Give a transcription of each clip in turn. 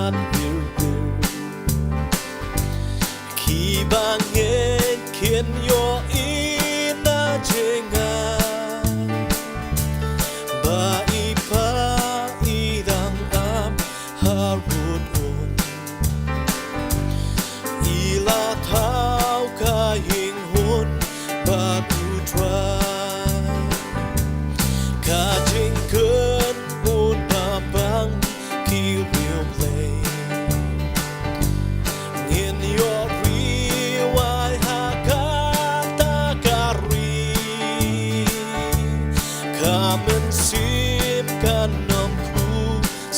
ngàn yêu thương khi ba nghe khiến yo ina jenga ba ipa idang am harun ila thao ka hing hun ba tu twa ka jing kun un na bang ki will play in your wai ha ka ta ka ri come and sip ka nom ku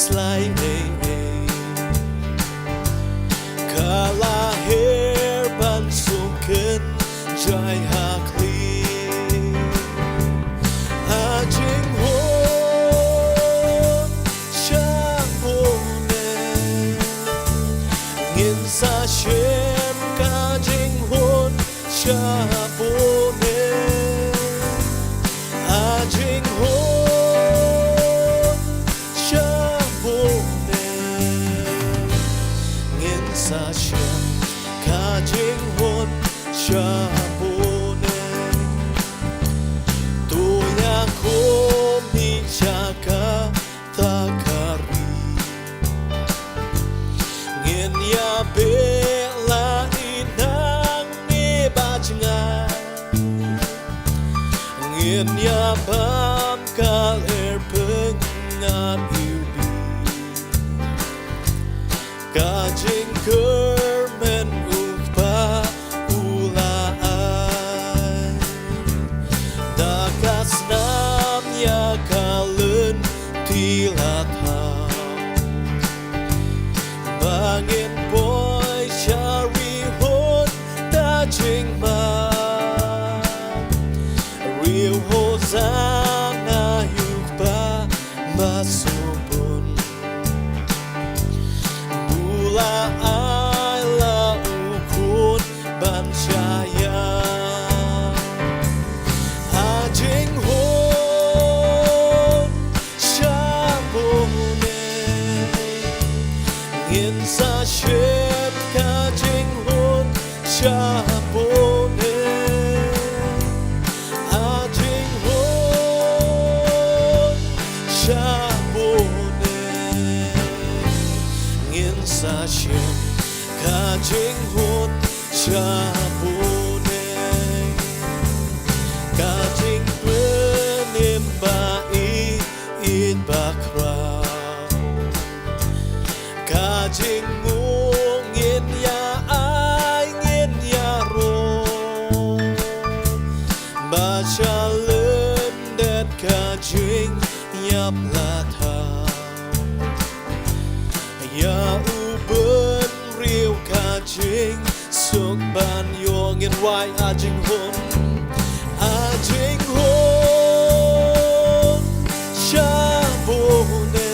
slay kala hair ban sunken jai ha kli a jing ho shang bo ne ngin sa shem ka jing hon sha bo ne a jing ho sha bo ne ngin sa shem ka jing hon sha bo ne tu ya ko mi cha ka ta ka ri ngin ya be la inang ni ba chnga ngin ya bam ka er pung ngan yêu bi ka jing kur men ukpa ula ai da kas nam ya kalun tila tha bangin boy shari hon ta jing ma real hosana yukpa masubun bula ai la ukun ban chaya a jing hon sha bo ne ngin sa shem ka jing hon sha bo ne a jing hon sha bo ne ngin sa shem ka jing hon sha bo ne ka jing nim ba in ba kra ka jing ngung in ya ai ngin ya ro ba cha lên đến ka jing yap la tha ya u bun riu ka jing suk ban yong in wai a jing hon sha bo ne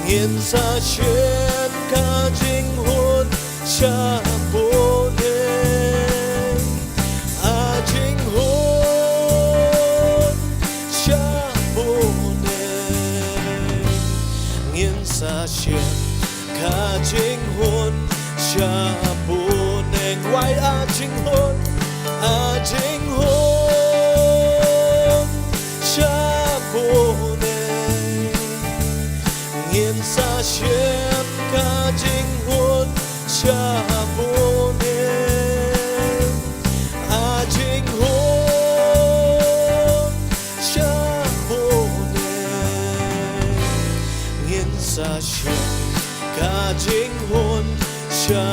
ngin sa shem ka jing hon sha bo ne a jing hon sha bo ne ngin sa shem ka jing hon sha bo ne wai a jing hon sha bo ne ngin sa shem ka jing hon sha bo ne a jing hon sha bo ne ngin sa shem ka jing hon sha